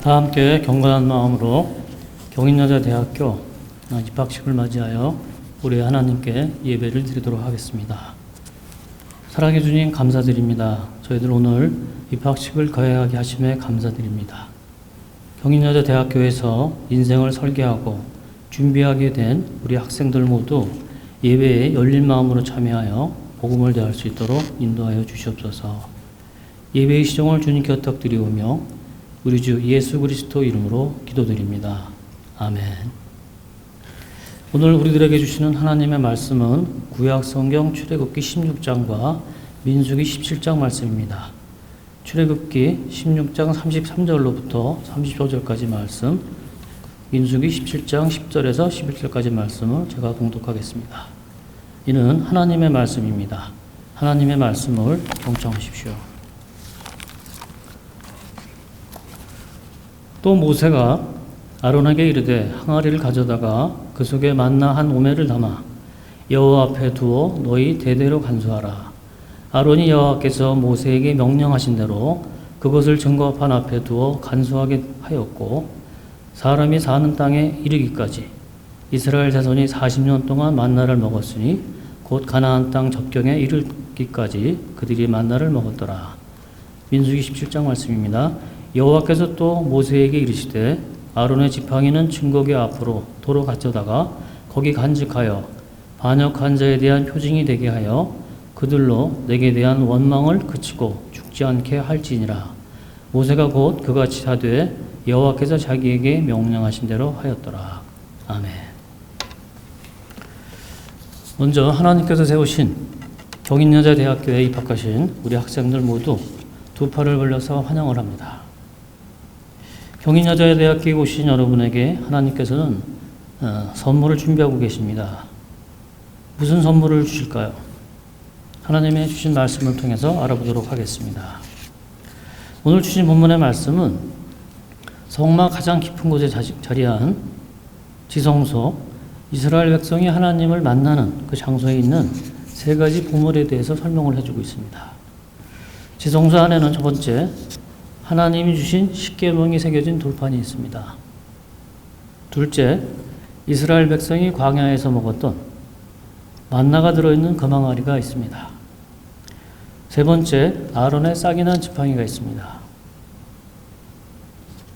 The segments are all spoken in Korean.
다 함께 경건한 마음으로 경인여자대학교 입학식을 맞이하여 우리 하나님께 예배를 드리도록 하겠습니다. 사랑해 주님 감사드립니다. 저희들 오늘 입학식을 거행하게 하심에 감사드립니다. 경인여자대학교에서 인생을 설계하고 준비하게 된 우리 학생들 모두 예배에 열린 마음으로 참여하여 복음을 대할 수 있도록 인도하여 주시옵소서. 예배의 시종을 주님께 탁드리오며 우리 주 예수 그리스도 이름으로 기도드립니다. 아멘. 오늘 우리들에게 주시는 하나님의 말씀은 구약 성경 출애굽기 16장과 민수기 17장 말씀입니다. 출애굽기 16장 33절로부터 35절까지 말씀, 민수기 17장 10절에서 11절까지 말씀을 제가 봉독하겠습니다. 이는 하나님의 말씀입니다. 하나님의 말씀을 경청하십시오. 또 모세가 아론에게 이르되 항아리를 가져다가 그 속에 만나 한 오매를 담아 여호와 앞에 두어 너희 대대로 간수하라. 아론이 여호와께서 모세에게 명령하신 대로 그것을 증거판 앞에 두어 간수하게 하였고, 사람이 사는 땅에 이르기까지 이스라엘 자손이 40년 동안 만나를 먹었으니 곧 가나안 땅 접경에 이르기까지 그들이 만나를 먹었더라. 민수기 17장 말씀입니다. 여호와께서 또 모세에게 이르시되 아론의 지팡이는 증거궤 앞으로 도로 가져다가 거기 간직하여 반역한 자에 대한 표징이 되게 하여 그들로 내게 대한 원망을 그치고 죽지 않게 할지니라. 모세가 곧 그같이 하되 여호와께서 자기에게 명령하신 대로 하였더라. 아멘. 먼저 하나님께서 세우신 경인여자대학교에 입학하신 우리 학생들 모두 두 팔을 벌려서 환영을 합니다. 경인여자대학교에 오신 여러분에게 하나님께서는 선물을 준비하고 계십니다. 무슨 선물을 주실까요? 하나님의 주신 말씀을 통해서 알아보도록 하겠습니다. 오늘 주신 본문의 말씀은 성막 가장 깊은 곳에 자리한 지성소, 이스라엘 백성이 하나님을 만나는 그 장소에 있는 세 가지 보물에 대해서 설명을 해주고 있습니다. 지성소 안에는 첫 번째, 하나님이 주신 십계명이 새겨진 돌판이 있습니다. 둘째, 이스라엘 백성이 광야에서 먹었던 만나가 들어있는 금항아리가 있습니다. 세 번째, 아론의 싹이 난 지팡이가 있습니다.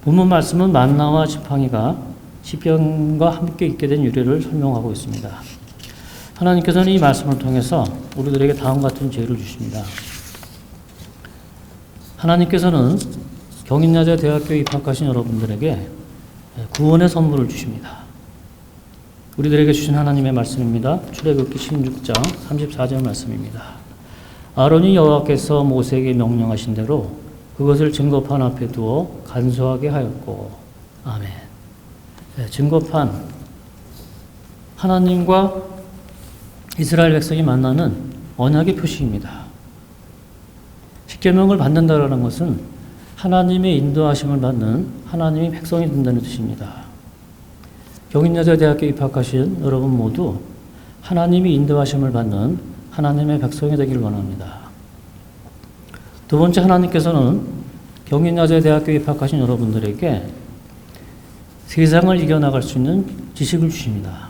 본문 말씀은 만나와 지팡이가 시편과 함께 있게 된 유래를 설명하고 있습니다. 하나님께서는 이 말씀을 통해서 우리들에게 다음과 같은 지혜를 주십니다. 하나님께서는 경인여자대학교에 입학하신 여러분들에게 구원의 선물을 주십니다. 우리들에게 주신 하나님의 말씀입니다. 출애굽기 16장 34절 말씀입니다. 아론이 여호와께서 모세에게 명령하신 대로 그것을 증거판 앞에 두어 간수하게 하였고. 아멘. 증거판, 하나님과 이스라엘 백성이 만나는 언약의 표시입니다. 십계명을 받는다라는 것은 하나님의 인도하심을 받는 하나님의 백성이 된다는 뜻입니다. 경인여자대학교에 입학하신 여러분 모두 하나님이 인도하심을 받는 하나님의 백성이 되기를 원합니다. 두 번째, 하나님께서는 경인여자대학교에 입학하신 여러분들에게 세상을 이겨나갈 수 있는 지식을 주십니다.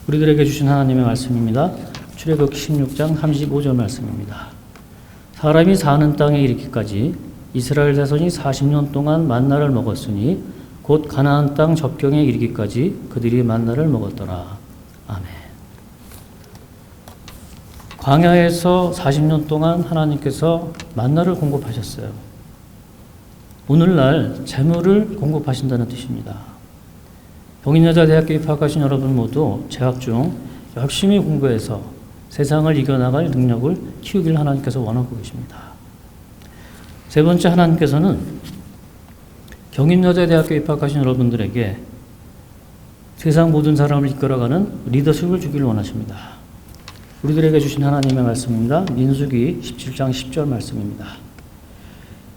우리들에게 주신 하나님의 말씀입니다. 출애굽기 16장 35절 말씀입니다. 사람이 사는 땅에 이르기까지 이스라엘 자손이 40년 동안 만나를 먹었으니 곧 가나안 땅 접경에 이르기까지 그들이 만나를 먹었더라. 아멘. 광야에서 40년 동안 하나님께서 만나를 공급하셨어요. 오늘날 재물을 공급하신다는 뜻입니다. 경인여자대학교에 입학하신 여러분 모두 재학 중 열심히 공부해서 세상을 이겨나갈 능력을 키우길 하나님께서 원하고 계십니다. 세 번째, 하나님께서는 경인여자대학교에 입학하신 여러분들에게 세상 모든 사람을 이끌어가는 리더십을 주기를 원하십니다. 우리들에게 주신 하나님의 말씀입니다. 민수기 17장 10절 말씀입니다.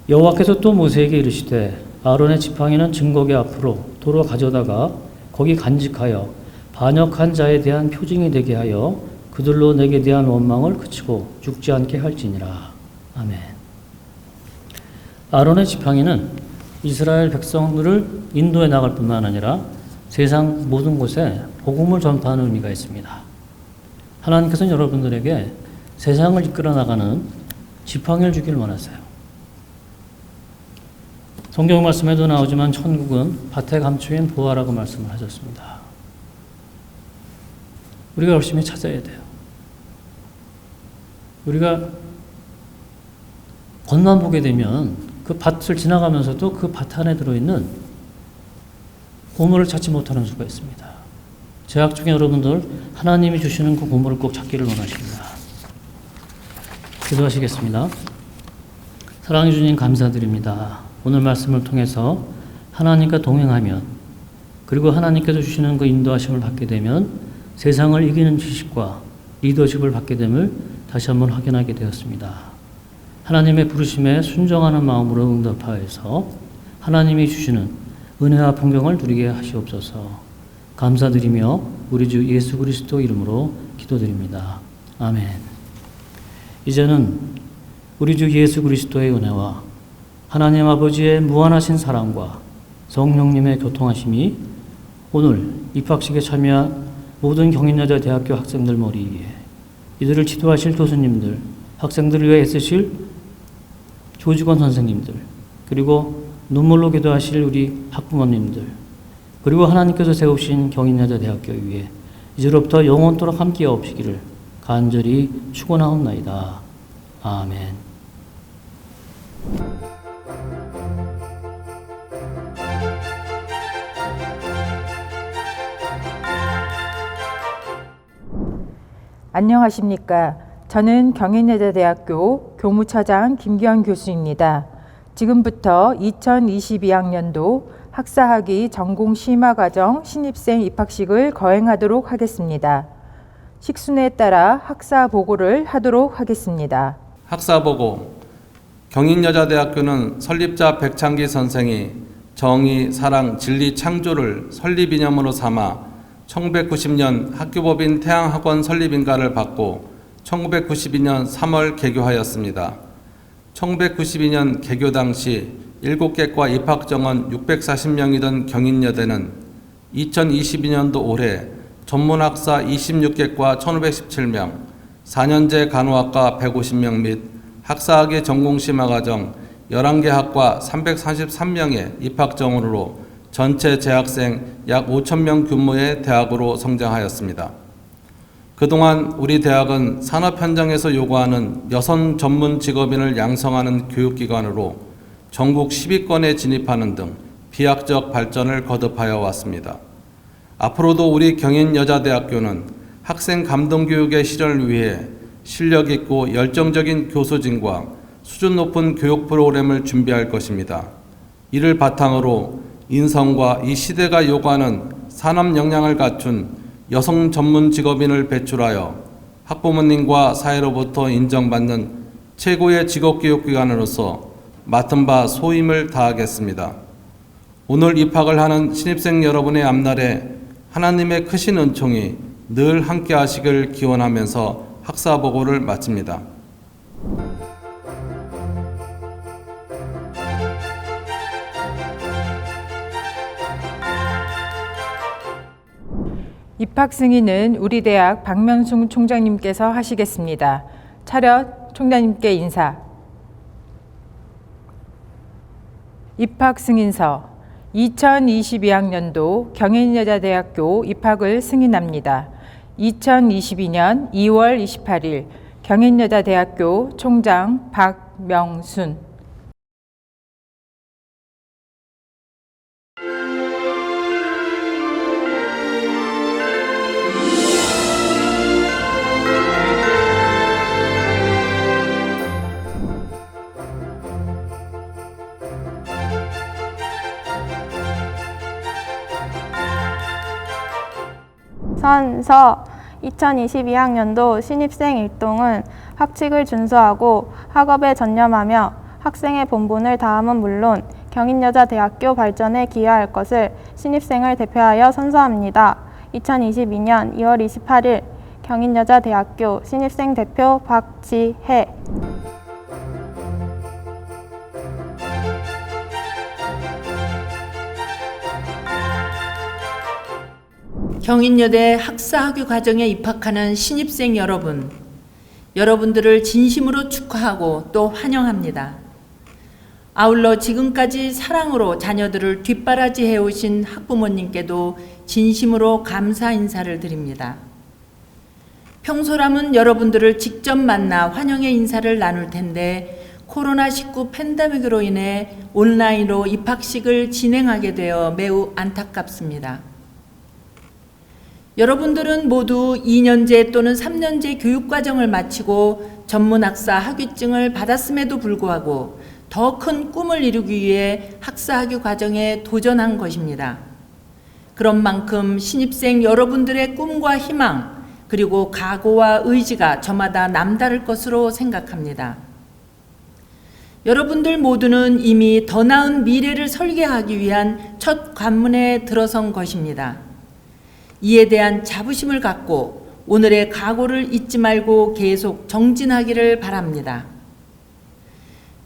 여호와께서 또 모세에게 이르시되 아론의 지팡이는 증거궤 앞으로 도로 가져다가 거기 간직하여 반역한 자에 대한 표징이 되게 하여 그들로 내게 대한 원망을 그치고 죽지 않게 할지니라. 아멘. 아론의 지팡이는 이스라엘 백성들을 인도해 나갈 뿐만 아니라 세상 모든 곳에 복음을 전파하는 의미가 있습니다. 하나님께서는 여러분들에게 세상을 이끌어 나가는 지팡이를 주길 원하세요. 성경 말씀에도 나오지만 천국은 밭에 감추인 보화라고 말씀을 하셨습니다. 우리가 열심히 찾아야 돼요. 우리가 겉만 보게 되면 그 밭을 지나가면서도 그 밭 안에 들어있는 보물을 찾지 못하는 수가 있습니다. 재학 중에 여러분들 하나님이 주시는 그 보물을 꼭 찾기를 원하십니다. 기도하시겠습니다. 사랑해 주님 감사드립니다. 오늘 말씀을 통해서 하나님과 동행하면, 그리고 하나님께서 주시는 그 인도하심을 받게 되면 세상을 이기는 지식과 리더십을 받게 됨을 다시 한번 확인하게 되었습니다. 하나님의 부르심에 순종하는 마음으로 응답하여서 하나님이 주시는 은혜와 풍경을 누리게 하시옵소서. 감사드리며 우리 주 예수 그리스도 이름으로 기도드립니다. 아멘. 이제는 우리 주 예수 그리스도의 은혜와 하나님 아버지의 무한하신 사랑과 성령님의 교통하심이 오늘 입학식에 참여한 모든 경인여자대학교 학생들 머리 위에, 이들을 지도하실 교수님들, 학생들을 위해 애쓰실 조직원 선생님들, 그리고 눈물로 기도하실 우리 학부모님들, 그리고 하나님께서 세우신 경인여자대학교 위에 이제로부터 영원토록 함께 없으시기를 간절히 축원하옵나이다. 아멘. 안녕하십니까. 저는 경인여자대학교 교무처장 김기현 교수입니다. 지금부터 2022학년도 학사학위 전공 심화과정 신입생 입학식을 거행하도록 하겠습니다. 식순에 따라 학사 보고를 하도록 하겠습니다. 학사 보고. 경인여자대학교는 설립자 백창기 선생이 정의, 사랑, 진리, 창조를 설립이념으로 삼아 1990년 학교법인 태양학원 설립인가를 받고 1992년 3월 개교하였습니다. 1992년 개교 당시 7개과 입학정원 640명이던 경인여대는 2022년도 올해 전문학사 26개과 1517명, 4년제 간호학과 150명 및 학사학위 전공심화과정 11개 학과 343명의 입학정원으로 전체 재학생 약 5,000명 규모의 대학으로 성장하였습니다. 그동안 우리 대학은 산업 현장에서 요구하는 여성 전문 직업인을 양성하는 교육기관으로 전국 10위권에 진입하는 등 비약적 발전을 거듭하여 왔습니다. 앞으로도 우리 경인여자대학교는 학생 감동교육의 실현을 위해 실력 있고 열정적인 교수진과 수준 높은 교육 프로그램을 준비할 것입니다. 이를 바탕으로 인성과 이 시대가 요구하는 산업 역량을 갖춘 여성 전문 직업인을 배출하여 학부모님과 사회로부터 인정받는 최고의 직업교육기관으로서 맡은 바 소임을 다하겠습니다. 오늘 입학을 하는 신입생 여러분의 앞날에 하나님의 크신 은총이 늘 함께 하시길 기원하면서 학사보고를 마칩니다. 입학 승인은 우리 대학 박명숙 총장님께서 하시겠습니다. 차렷, 총장님께 인사. 입학 승인서 2022학년도 경인여자대학교 입학을 승인합니다. 2022년 2월 28일 경인여자대학교 총장 박명순. 선서 2022학년도 신입생 일동은 학칙을 준수하고 학업에 전념하며 학생의 본분을 다함은 물론 경인여자대학교 발전에 기여할 것을 신입생을 대표하여 선서합니다. 2022년 2월 28일 경인여자대학교 신입생 대표 박지혜. 경인여대 학사학위 과정에 입학하는 신입생 여러분, 여러분들을 진심으로 축하하고 또 환영합니다. 아울러 지금까지 사랑으로 자녀들을 뒷바라지해 오신 학부모님께도 진심으로 감사 인사를 드립니다. 평소라면 여러분들을 직접 만나 환영의 인사를 나눌 텐데 코로나19 팬데믹으로 인해 온라인으로 입학식을 진행하게 되어 매우 안타깝습니다. 여러분들은 모두 2년제 또는 3년제 교육과정을 마치고 전문학사 학위증을 받았음에도 불구하고 더 큰 꿈을 이루기 위해 학사학위 과정에 도전한 것입니다. 그런 만큼 신입생 여러분들의 꿈과 희망 그리고 각오와 의지가 저마다 남다를 것으로 생각합니다. 여러분들 모두는 이미 더 나은 미래를 설계하기 위한 첫 관문에 들어선 것입니다. 이에 대한 자부심을 갖고 오늘의 각오를 잊지 말고 계속 정진하기를 바랍니다.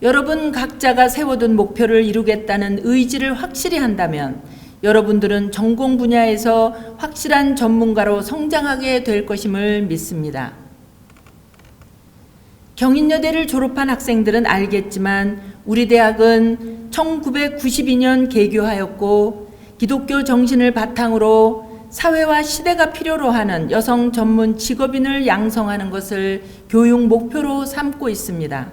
여러분 각자가 세워둔 목표를 이루겠다는 의지를 확실히 한다면 여러분들은 전공 분야에서 확실한 전문가로 성장하게 될 것임을 믿습니다. 경인여대를 졸업한 학생들은 알겠지만 우리 대학은 1992년 개교하였고 기독교 정신을 바탕으로 사회와 시대가 필요로 하는 여성 전문 직업인을 양성하는 것을 교육 목표로 삼고 있습니다.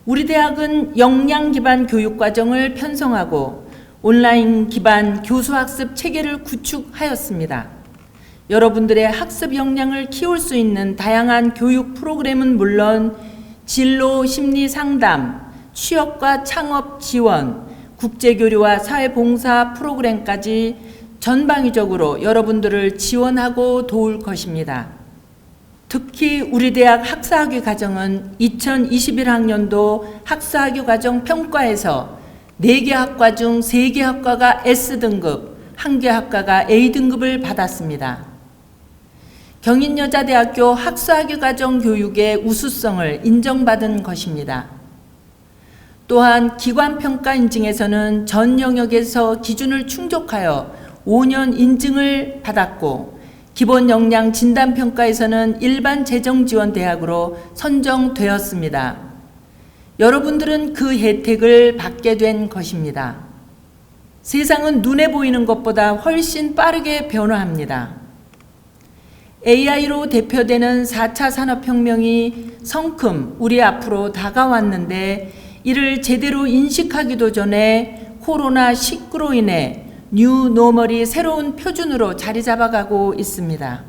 우리 대학은 역량 기반 교육 과정을 편성하고 온라인 기반 교수학습 체계를 구축하였습니다. 여러분들의 학습 역량을 키울 수 있는 다양한 교육 프로그램은 물론 진로 심리 상담, 취업과 창업 지원, 국제교류와 사회봉사 프로그램까지 전방위적으로 여러분들을 지원하고 도울 것입니다. 특히 우리 대학 학사학위 과정은 2021학년도 학사학위 과정 평가에서 4개 학과 중 3개 학과가 S등급, 1개 학과가 A등급을 받았습니다. 경인여자대학교 학사학위 과정 교육의 우수성을 인정받은 것입니다. 또한 기관평가 인증에서는 전 영역에서 기준을 충족하여 5년 인증을 받았고 기본 역량 진단평가에서는 일반 재정지원대학으로 선정되었습니다. 여러분들은 그 혜택을 받게 된 것입니다. 세상은 눈에 보이는 것보다 훨씬 빠르게 변화합니다. AI로 대표되는 4차 산업혁명이 성큼 우리 앞으로 다가왔는데 이를 제대로 인식하기도 전에 코로나19로 인해 뉴 노멀이 새로운 표준으로 자리 잡아가고 있습니다.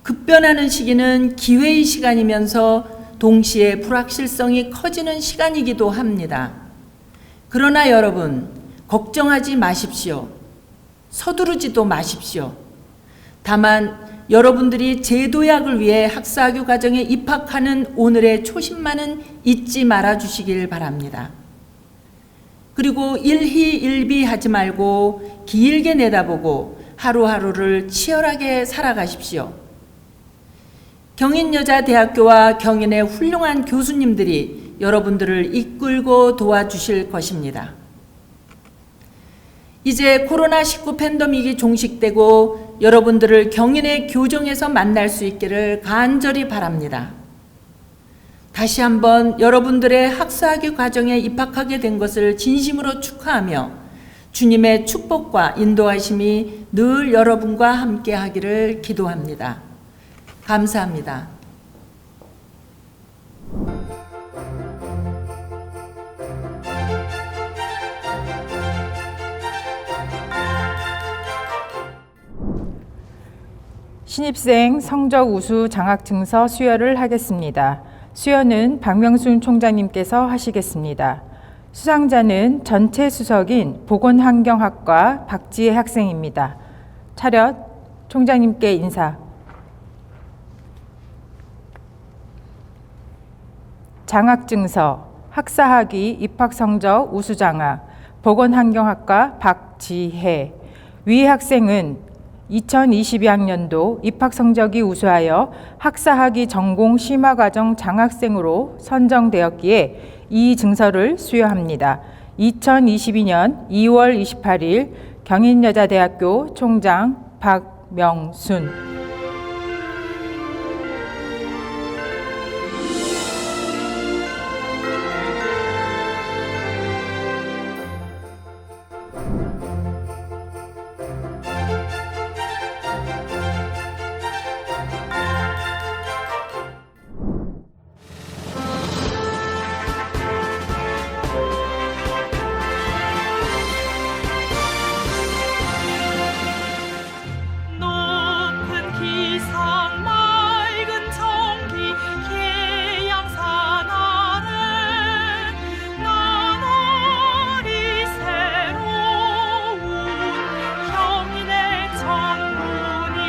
급변하는 시기는 기회의 시간이면서 동시에 불확실성이 커지는 시간이기도 합니다. 그러나 여러분, 걱정하지 마십시오. 서두르지도 마십시오. 다만 여러분들이 제도약을 위해 학사학위 과정에 입학하는 오늘의 초심만은 잊지 말아 주시길 바랍니다. 그리고 일희일비하지 말고 길게 내다보고 하루하루를 치열하게 살아가십시오. 경인여자대학교와 경인의 훌륭한 교수님들이 여러분들을 이끌고 도와주실 것입니다. 이제 코로나19 팬데믹이 종식되고 여러분들을 경인의 교정에서 만날 수 있기를 간절히 바랍니다. 다시 한번 여러분들의 학사학위 과정에 입학하게 된 것을 진심으로 축하하며 주님의 축복과 인도하심이 늘 여러분과 함께 하기를 기도합니다. 감사합니다. 신입생 성적 우수 장학증서 수여를 하겠습니다. 수여는 박명순 총장님께서 하시겠습니다. 수상자는 전체 수석인 보건환경학과 박지혜 학생입니다. 차렷, 총장님께 인사. 장학증서, 학사학위 입학성적 우수장학, 보건환경학과 박지혜. 위 학생은 2022학년도 입학성적이 우수하여 학사학위 전공 심화과정 장학생으로 선정되었기에 이 증서를 수여합니다. 2022년 2월 28일 경인여자대학교 총장 박명순. 높은 기상 맑은 정기 해양산 아래 나날이 새로운 경인의 정문이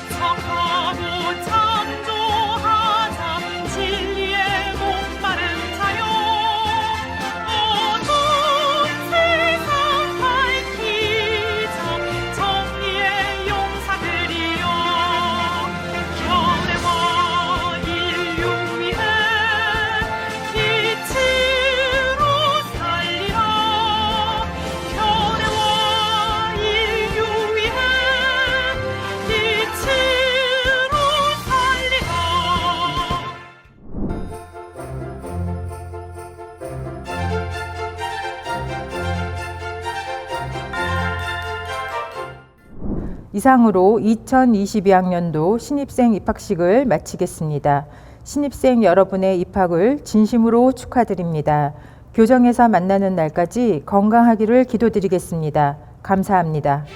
개척하고 창조하자 진리의 목마른 자여 어두운 세상 밝히자 정리의 용사들이여 견해와 인류 위해 빛으로 살리라 견해와 인류 위해 빛으로 살리라. 이상으로 2022학년도 신입생 입학식을 마치겠습니다. 신입생 여러분의 입학을 진심으로 축하드립니다. 교정에서 만나는 날까지 건강하기를 기도드리겠습니다. 감사합니다.